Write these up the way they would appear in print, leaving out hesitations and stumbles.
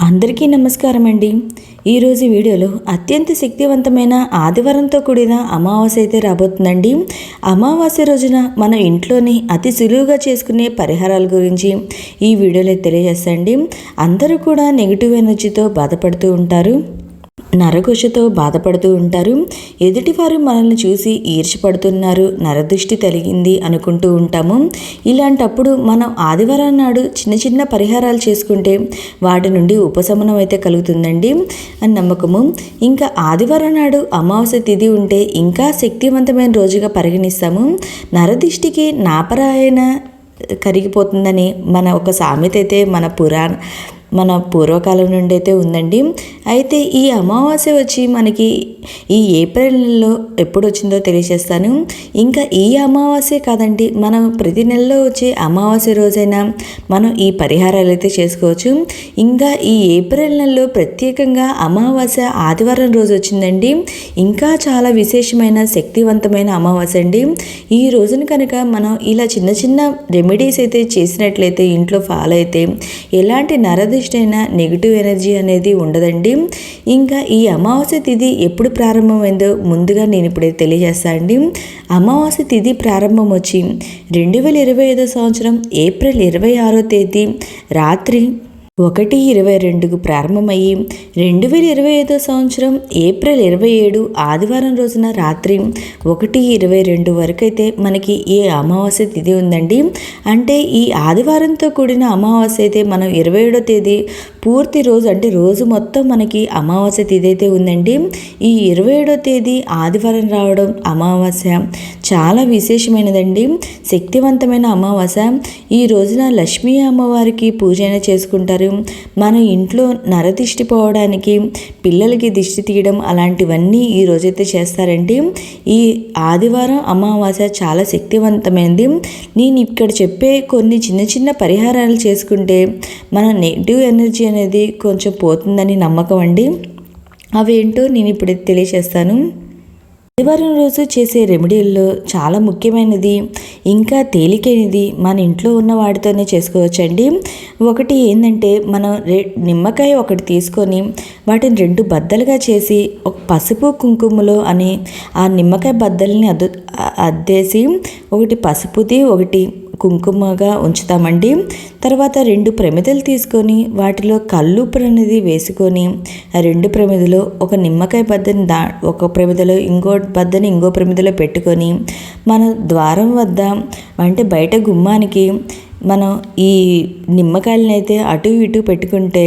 అందరికీ నమస్కారం అండి. ఈరోజు వీడియోలో అత్యంత శక్తివంతమైన ఆదివారంతో కూడిన అమావాస్య అయితే రాబోతుందండి. అమావాస్య రోజున మన ఇంట్లోని అతి సులువుగా చేసుకునే పరిహారాల గురించి ఈ వీడియోలో తెలియజేస్తాండి. అందరూ కూడా నెగిటివ్ ఎనర్జీతో బాధపడుతూ ఉంటారు, నరఘోషతో బాధపడుతూ ఉంటారు. ఎదుటివారు మనల్ని చూసి ఈర్ష్యపడుతున్నారు, నరదృష్టి తగిలింది అనుకుంటూ ఉంటాము. ఇలాంటప్పుడు మనం ఆదివారం నాడు చిన్న చిన్న పరిహారాలు చేసుకుంటే వాటి నుండి ఉపశమనం అయితే కలుగుతుందండి అని నమ్మకము. ఇంకా ఆదివారం నాడు అమావాస్య తిథి ఉంటే ఇంకా శక్తివంతమైన రోజుగా పరిగణిస్తాము. నరదిష్టికి నాపరాయణ కరిగిపోతుందని ఒక సామెత అయితే మన పూర్వకాలం నుండి అయితే ఉందండి. అయితే ఈ అమావాస్య వచ్చి మనకి ఈ ఏప్రిల్ నెలలో ఎప్పుడు వచ్చిందో తెలియజేస్తాను. ఇంకా ఈ అమావాస్య కాదండి, మనం ప్రతి నెలలో వచ్చే అమావాస్య రోజైనా మనం ఈ పరిహారాలు అయితే చేసుకోవచ్చు. ఇంకా ఈ ఏప్రిల్ నెలలో ప్రత్యేకంగా అమావాస్య ఆదివారం రోజు వచ్చిందండి. ఇంకా చాలా విశేషమైన శక్తివంతమైన అమావాస్య అండి. ఈ రోజున కనుక మనం ఇలా చిన్న చిన్న రెమెడీస్ అయితే చేసినట్లయితే, ఇంట్లో ఫాలో అయితే ఎలాంటి అయినా నెగిటివ్ ఎనర్జీ అనేది ఉండదండి. ఇంకా ఈ అమావాస్య తిథి ఎప్పుడు ప్రారంభమైందో ముందుగా నేను ఇప్పుడే తెలియజేస్తాను అండి. అమావాస్య తిథి ప్రారంభం వచ్చి 2025 సంవత్సరం ఏప్రిల్ 26వ తేదీ రాత్రి 1:22కు ప్రారంభమయ్యి 2025 సంవత్సరం ఏప్రిల్ 27 ఆదివారం రోజున రాత్రి 1:22 వరకు అయితే మనకి ఈ అమావాస్య తిథి ఉందండి. అంటే ఈ ఆదివారంతో కూడిన అమావాస్య అయితే మనం 27వ తేదీ పూర్తి రోజు, అంటే రోజు మొత్తం మనకి అమావాస్య తిథి అయితే ఉందండి. ఈ 27వ తేదీ ఆదివారం రావడం అమావాస్య చాలా విశేషమైనదండి, శక్తివంతమైన అమావాస్య. ఈ రోజున లక్ష్మీ అమ్మవారికి పూజ అయినా చేసుకుంటారు. మన ఇంట్లో నరదిష్టి పోవడానికి, పిల్లలకి దిష్టి తీయడం అలాంటివన్నీ ఈ రోజైతే చేస్తారండి. ఈ ఆదివారం అమావాస్య చాలా శక్తివంతమైనది. నేను ఇక్కడ చెప్పే కొన్ని చిన్న చిన్న పరిహారాలు చేసుకుంటే మన నెగిటివ్ ఎనర్జీ అనేది కొంచెం పోతుందని నమ్మకం అండి. అవేంటో నేను ఇప్పుడు తెలియజేస్తాను. ఆదివారం రోజు చేసే రెమెడీల్లో చాలా ముఖ్యమైనది, ఇంకా తేలికైనది మన ఇంట్లో ఉన్న వాటితోనే చేసుకోవచ్చండి. ఒకటి ఏంటంటే, మనం నిమ్మకాయ ఒకటి తీసుకొని వాటిని 2 బద్దలుగా చేసి ఒక పసుపు కుంకుమలో అని ఆ నిమ్మకాయ బద్దల్ని అద్దేసి ఒకటి పసుపుది ఒకటి కుంకుమగా ఉంచుతామండి. తర్వాత 2 ప్రమిదలు తీసుకొని వాటిలో కల్లుప్పు అనేది వేసుకొని ఆ 2 ప్రమిదలో ఒక నిమ్మకాయ బద్దని ఒక ప్రమిదలో ఇంకో ప్రమిదలో పెట్టుకొని మన ద్వారం వద్ద, అంటే బయట గుమ్మానికి మనం ఈ నిమ్మకాయలని అయితే అటు ఇటు పెట్టుకుంటే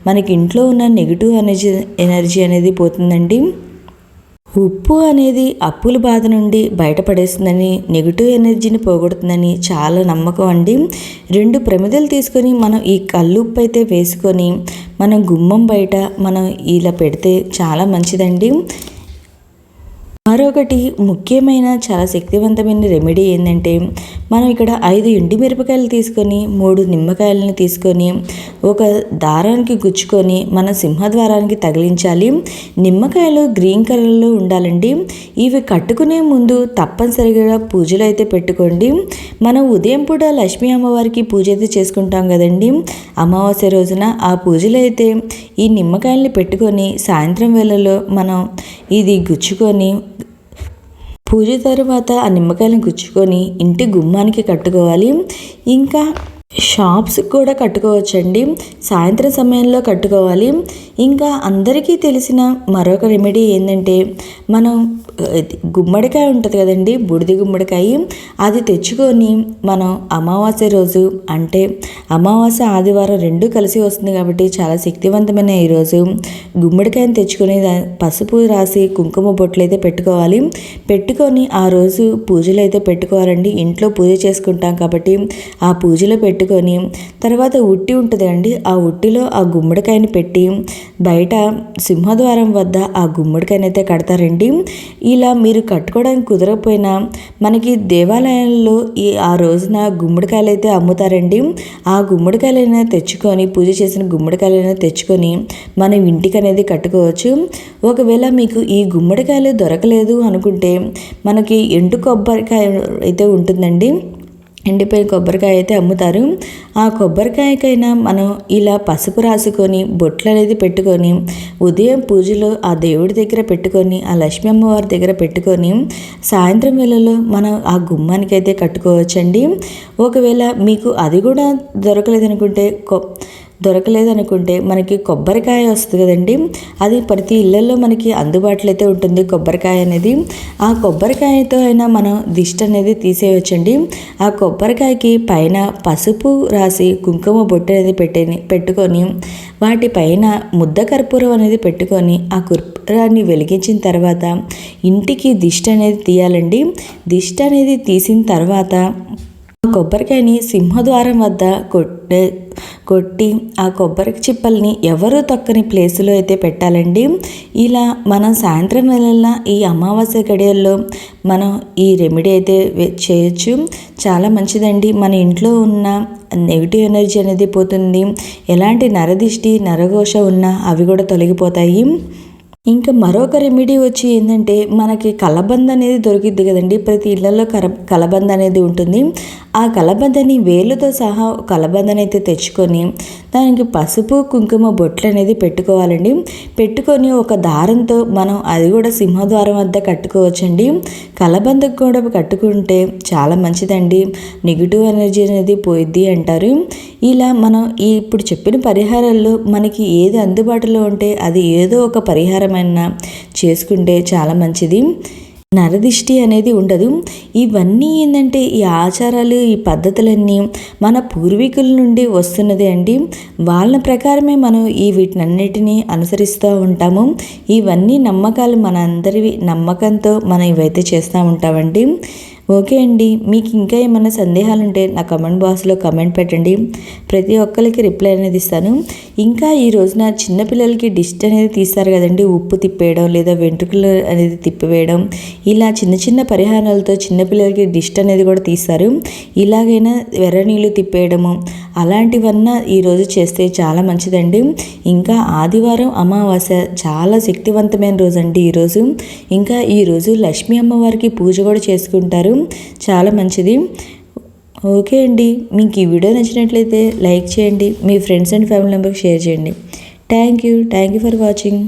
మనకి ఇంట్లో ఉన్న నెగిటివ్ ఎనర్జీ అనేది పోతుందండి. ఉప్పు అనేది అప్పుల బాధ నుండి బయటపడేస్తుందని, నెగిటివ్ ఎనర్జీని పోగొడుతుందని చాలా నమ్మకం అండి. 2 ప్రమిదలు తీసుకొని మనం ఈ కల్లుప్పు అయితే వేసుకొని మనం గుమ్మం బయట మనం ఇలా పెడితే చాలా మంచిదండి. మరొకటి ముఖ్యమైన చాలా శక్తివంతమైన రెమెడీ ఏంటంటే, మనం ఇక్కడ 5 ఎండుమిరపకాయలు తీసుకొని 3 నిమ్మకాయలను తీసుకొని ఒక దారానికి గుచ్చుకొని మన సింహద్వారానికి తగిలించాలి. నిమ్మకాయలు గ్రీన్ కలర్లో ఉండాలండి. ఇవి కట్టుకునే ముందు తప్పనిసరిగా పూజలు అయితే పెట్టుకోండి. మనం ఉదయం పూట లక్ష్మీ అమ్మవారికి పూజ అయితే చేసుకుంటాం కదండి. అమావాస్య రోజున ఆ పూజలు అయితే ఈ నిమ్మకాయల్ని పెట్టుకొని సాయంత్రం వేళలో మనం ఇది గుచ్చుకొని పూజ తర్వాత ఆ నిమ్మకాయలను గుచ్చుకొని ఇంటి గుమ్మానికి కట్టుకోవాలి. ఇంకా షాప్స్ కూడా కట్టుకోవచ్చండి, సాయంత్రం సమయంలో కట్టుకోవాలి. ఇంకా అందరికీ తెలిసిన మరొక రెమెడీ ఏంటంటే, మనం గుమ్మడికాయ ఉంటుంది కదండి, బూడిద గుమ్మడికాయ, అది తెచ్చుకొని మనం అమావాస్య రోజు, అంటే అమావాస్య ఆదివారం 2 కలిసి వస్తుంది కాబట్టి చాలా శక్తివంతమైన ఈరోజు గుమ్మడికాయని తెచ్చుకొని పసుపు రాసి కుంకుమ బొట్లు అయితే పెట్టుకొని ఆ రోజు పూజలు అయితే పెట్టుకోవాలండి. ఇంట్లో పూజ చేసుకుంటాం కాబట్టి ఆ పూజలో పెట్టుకొని తర్వాత ఉట్టి ఉంటుంది అండి, ఆ ఉట్టిలో ఆ గుమ్మడికాయని పెట్టి బయట సింహద్వారం వద్ద ఆ గుమ్మడికాయని అయితే కడతారండి. ఇలా మీరు కట్టుకోవడానికి కుదరకపోయినా మనకి దేవాలయాల్లో ఆ రోజున గుమ్మడికాయలు అయితే అమ్ముతారండి. ఆ గుమ్మడికాయలైనా తెచ్చుకొని, పూజ చేసిన గుమ్మడికాయలైనా తెచ్చుకొని మనం ఇంటికి అనేది కట్టుకోవచ్చు. ఒకవేళ మీకు ఈ గుమ్మడికాయలు దొరకలేదు అనుకుంటే మనకి ఎండు కొబ్బరికాయ అయితే ఉంటుందండి. ఎండిపోయిన కొబ్బరికాయ అయితే అమ్ముతారు. ఆ కొబ్బరికాయకైనా మనం ఇలా పసుపు రాసుకొని బొట్లు అనేది పెట్టుకొని ఉదయం పూజలో ఆ దేవుడి దగ్గర పెట్టుకొని ఆ లక్ష్మీ అమ్మవారి దగ్గర పెట్టుకొని సాయంత్రం వేళలో మనం ఆ గుమ్మానికి అయితే కట్టుకోవచ్చండి. ఒకవేళ మీకు అది కూడా దొరకలేదనుకుంటే మనకి కొబ్బరికాయ వస్తుంది కదండి, అది ప్రతి ఇళ్ళల్లో మనకి అందుబాటులో అయితే ఉంటుంది కొబ్బరికాయ అనేది. ఆ కొబ్బరికాయతో అయినా మనం దిష్టి అనేది తీసేయవచ్చండి. ఆ కొబ్బరికాయకి పైన పసుపు రాసి కుంకుమ బొట్టు అనేది పెట్టుకొని వాటిపైన ముద్ద కర్పూరం అనేది పెట్టుకొని ఆ కర్పూరాన్ని వెలిగించిన తర్వాత ఇంటికి దిష్టి అనేది తీయాలండి. దిష్టి అనేది తీసిన తర్వాత కొబ్బరికాయని సింహద్వారం వద్ద కొట్టి ఆ కొబ్బరి చిప్పల్ని ఎవరు తొక్కని ప్లేసులో అయితే పెట్టాలండి. ఇలా మనం సాయంత్రం వేళల్లో ఈ అమావాస్య గడియల్లో మనం ఈ రెమెడీ అయితే చేయొచ్చు. చాలా మంచిదండి. మన ఇంట్లో ఉన్న నెగిటివ్ ఎనర్జీ అనేది పోతుంది. ఎలాంటి నరదిష్టి నరఘోష ఉన్నా అవి కూడా తొలగిపోతాయి. ఇంకా మరొక రెమెడీ వచ్చి ఏంటంటే మనకి కలబంద అనేది దొరికిద్ది కదండి, ప్రతి ఇళ్లలో కలబంద అనేది ఉంటుంది. ఆ కలబందని వేలుతో సహా కలబందని అయితే తెచ్చుకొని దానికి పసుపు కుంకుమ బొట్లు అనేది పెట్టుకోవాలండి. పెట్టుకొని ఒక దారంతో మనం అది కూడా సింహద్వారం వద్ద కట్టుకోవచ్చండి. కలబందకు కూడా కట్టుకుంటే చాలా మంచిదండి, నెగిటివ్ ఎనర్జీ అనేది పోయిద్ది అంటారు. ఇలా మనం ఇప్పుడు చెప్పిన పరిహారాల్లో మనకి ఏది అందుబాటులో ఉంటే అది ఏదో ఒక పరిహారమైన చేసుకుంటే చాలా మంచిది. నరదిష్టి అనేది ఉండదు. ఇవన్నీ ఏంటంటే ఈ ఆచారాలు ఈ పద్ధతులన్నీ మన పూర్వీకుల నుండి వస్తున్నది అండి. వాళ్ళ ప్రకారమే మనం వీటినన్నిటినీ అనుసరిస్తూ ఉంటాము. ఇవన్నీ నమ్మకాలు, మన అందరివి నమ్మకంతో మనం ఇవైతే చేస్తూ ఉంటామండి. ఓకే అండి, మీకు ఇంకా ఏమైనా సందేహాలు ఉంటే నా కమెంట్ బాక్స్లో కమెంట్ పెట్టండి. ప్రతి ఒక్కరికి రిప్లై అనేది ఇస్తాను. ఇంకా ఈ రోజున చిన్నపిల్లలకి దిష్టి అనేది తీస్తారు కదండి, ఉప్పు తిప్పేయడం లేదా వెంట్రుకలు అనేది తిప్పివేయడం, ఇలా చిన్న చిన్న పరిహారాలతో చిన్నపిల్లలకి దిష్టి అనేది కూడా తీస్తారు. ఇలాగైనా ఎర్ర నీళ్ళు తిప్పేయడము అలాంటివన్నా ఈరోజు చేస్తే చాలా మంచిదండి. ఇంకా ఆదివారం అమావాస్య చాలా శక్తివంతమైన రోజు అండి ఈరోజు. ఇంకా ఈరోజు లక్ష్మీ అమ్మవారికి పూజ కూడా చేసుకుంటారు, చాలా మంచిది. ఓకే అండి, మీకు ఈ వీడియో నచ్చినట్లయితే లైక్ చేయండి, మీ ఫ్రెండ్స్ అండ్ ఫ్యామిలీ మెంబర్కి షేర్ చేయండి. Thank you for watching.